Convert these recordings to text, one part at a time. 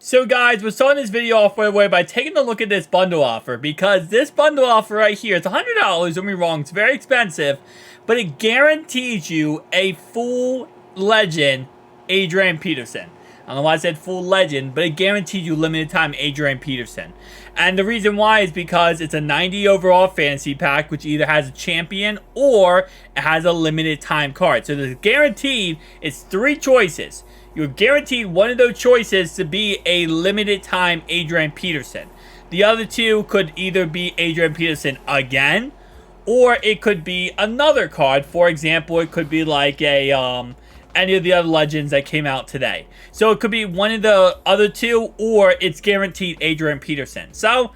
So guys, we're starting this video off right away by taking a look at this bundle offer, because this bundle offer right here, it's $100, don't get me wrong, it's very expensive, but it guarantees you a full legend Adrian Peterson. I don't know why I said full legend, but it guarantees you limited time Adrian Peterson. And the reason why is because it's a 90 overall fantasy pack, which either has a champion or it has a limited time card. So the guaranteed, it's 3 choices. You're guaranteed one of those choices to be a limited time Adrian Peterson. The other 2 could either be Adrian Peterson again, or it could be another card. For example, it could be like a any of the other legends that came out today. So it could be one of the other 2, or it's guaranteed Adrian Peterson. So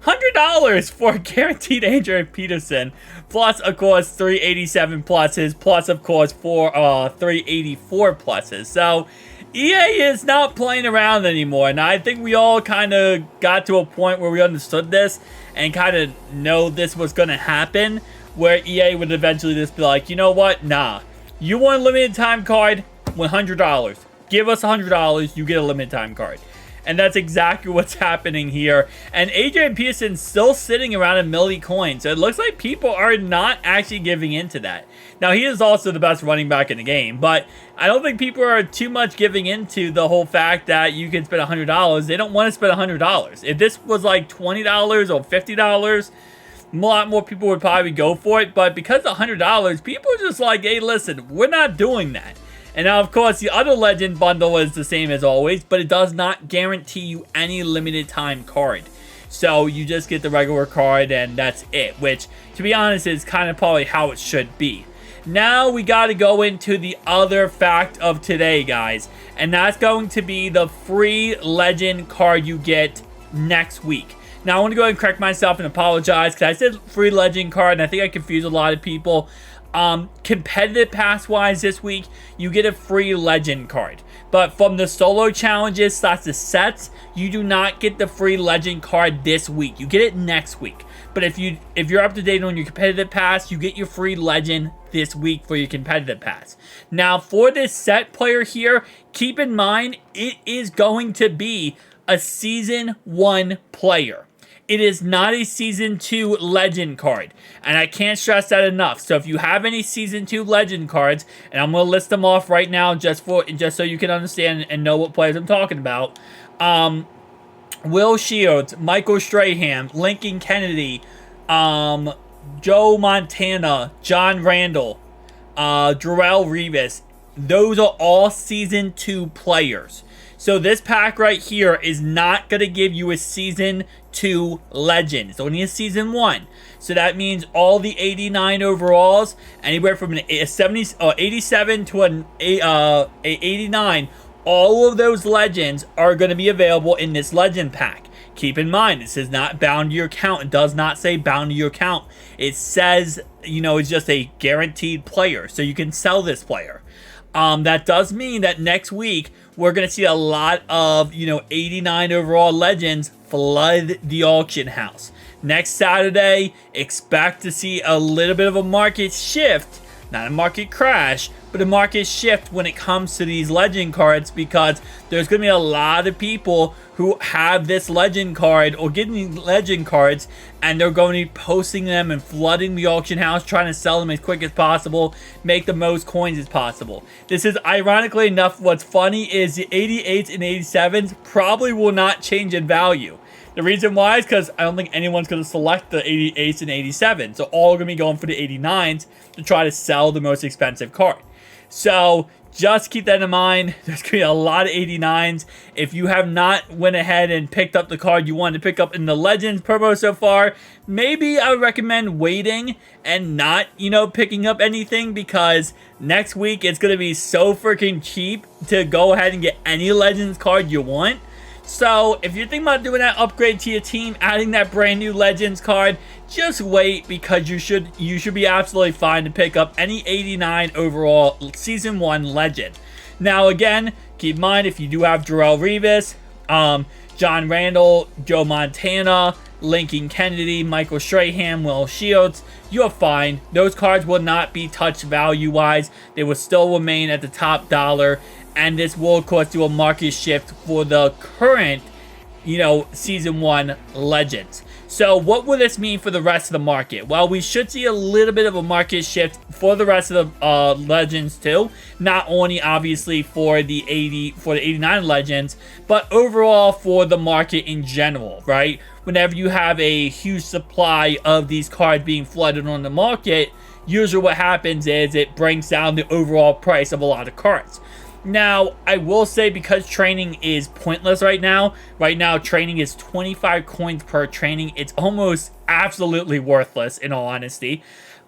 $100 for guaranteed Adrian Peterson, plus of course 387 pluses, plus of course 384 pluses. So EA is not playing around anymore, and I think we all kind of got to a point where we understood this and kind of know this was going to happen, where EA would eventually just be like, you know what, nah, you want a limited time card, $100. Give us $100, you get a limited time card. And that's exactly what's happening here. And Adrian Peterson's still sitting around 1 million coins. So it looks like people are not actually giving into that. Now, he is also the best running back in the game, but I don't think people are too much giving into the whole fact that you can spend $100. They don't want to spend $100. If this was like $20 or $50, a lot more people would probably go for it. But because of $100, people are just like, hey, listen, we're not doing that. And now, of course, the other Legend bundle is the same as always, but it does not guarantee you any limited time card. So you just get the regular card and that's it, which, to be honest, is kind of probably how it should be. Now we got to go into the other fact of today, guys, and that's going to be the free Legend card you get next week. Now, I want to go ahead and correct myself and apologize, because I said free Legend card, and I think I confused a lot of people. Competitive pass-wise this week, you get a free Legend card. But from the solo challenges / the sets, you do not get the free Legend card this week. You get it next week. But if you're up to date on your competitive pass, you get your free Legend this week for your competitive pass. Now, for this set player here, keep in mind, it is going to be a Season 1 player. It is not a Season 2 Legend card, and I can't stress that enough. So if you have any Season 2 Legend cards, and I'm going to list them off right now just so you can understand and know what players I'm talking about. Will Shields, Michael Strahan, Lincoln Kennedy, Joe Montana, John Randall, Darrelle Revis. Those are all Season 2 players. So this pack right here is not going to give you a Season 2 Legend. It's only a Season 1. So that means all the 89 overalls, anywhere from an 87 to an 89, all of those Legends are going to be available in this Legend pack. Keep in mind, this is not bound to your account. It does not say bound to your account. It says, you know, it's just a guaranteed player. So you can sell this player. That does mean that next week, we're going to see a lot of, 89 overall Legends flood the auction house. Next Saturday, expect to see a little bit of a market shift. Not a market crash, but a market shift when it comes to these Legend cards, because there's going to be a lot of people who have this Legend card or getting Legend cards, and they're going to be posting them and flooding the auction house, trying to sell them as quick as possible, make the most coins as possible. This is, ironically enough, what's funny is the 88s and 87s probably will not change in value. The reason why is because I don't think anyone's going to select the 88s and 87s. So all are going to be going for the 89s to try to sell the most expensive card. So just keep that in mind. There's going to be a lot of 89s. If you have not went ahead and picked up the card you wanted to pick up in the Legends promo so far, maybe I would recommend waiting and not, picking up anything, because next week it's going to be so freaking cheap to go ahead and get any Legends card you want. So if you're thinking about doing that upgrade to your team, adding that brand new Legends card, just wait, because you should be absolutely fine to pick up any 89 overall Season 1 Legend. Now again, keep in mind, if you do have Darrelle Revis, John Randall, Joe Montana, Lincoln Kennedy, Michael Strahan, Will Shields, you're fine. Those cards will not be touched value-wise. They will still remain at the top dollar. and this will, of course, do a market shift for the current, Season 1 Legends. So what will this mean for the rest of the market? Well, we should see a little bit of a market shift for the rest of the Legends too. Not only, obviously, for the 89 Legends, but overall for the market in general, right? Whenever you have a huge supply of these cards being flooded on the market, usually what happens is it brings down the overall price of a lot of cards. Now, I will say, because training is pointless right now, training is 25 coins per training. It's almost absolutely worthless, in all honesty.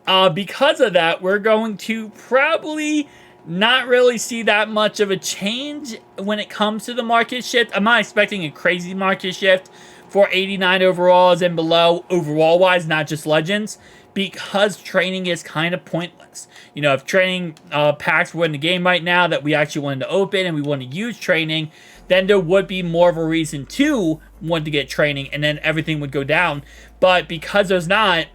Because of that, we're going to probably not really see that much of a change when it comes to the market shift. I'm not expecting a crazy market shift for 89 overalls and below, overall-wise, not just Legends, because training is kind of pointless. If training packs were in the game right now that we actually wanted to open and we want to use training, then there would be more of a reason to want to get training, and then everything would go down. But because there's not,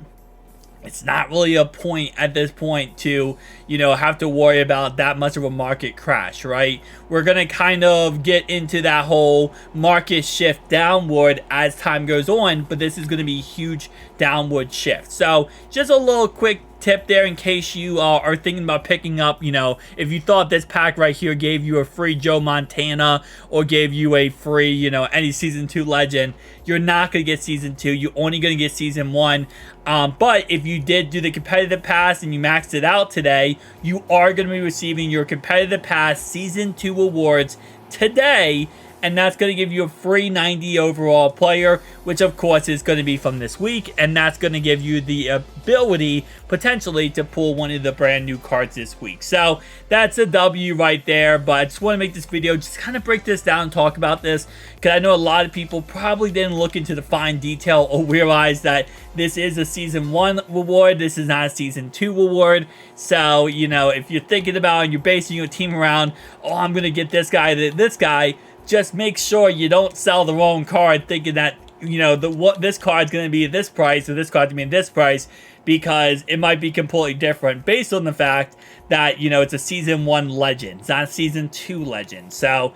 it's not really a point at this point to, have to worry about that much of a market crash, right? We're going to kind of get into that whole market shift downward as time goes on, but this is going to be a huge downward shift. So just a little quick tip there in case you are thinking about picking up, if you thought this pack right here gave you a free Joe Montana or gave you a free, any Season 2 Legend, you're not going to get Season 2. You're only going to get Season 1. But if you did do the competitive pass and you maxed it out today, you are going to be receiving your competitive pass Season 2 awards today, and that's going to give you a free 90 overall player, which of course is going to be from this week, and that's going to give you the ability potentially to pull one of the brand new cards this week. So that's a W right there, but I just want to make this video, just kind of break this down and talk about this, because I know a lot of people probably didn't look into the fine detail or realize that this is a Season 1 reward. This is not a Season 2 reward. So, if you're thinking about and you're basing your team around, oh, I'm going to get this guy, just make sure you don't sell the wrong card thinking that, this card's going to be this price or this card's going to be this price, because it might be completely different based on the fact that, it's a Season 1 Legend. It's not a Season 2 Legend. So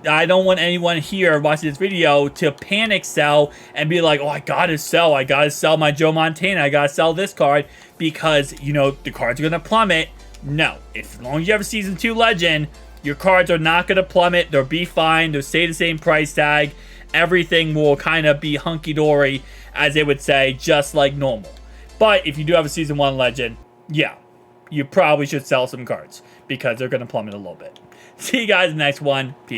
I don't want anyone here watching this video to panic sell and be like, oh, I gotta sell my Joe Montana, I gotta sell this card because, the cards are going to plummet. No. As long as you have a Season 2 Legend, your cards are not going to plummet. They'll be fine. They'll stay the same price tag. Everything will kind of be hunky-dory, as they would say, just like normal. But if you do have a Season 1 Legend, yeah, you probably should sell some cards because they're going to plummet a little bit. See you guys in the next one. Peace.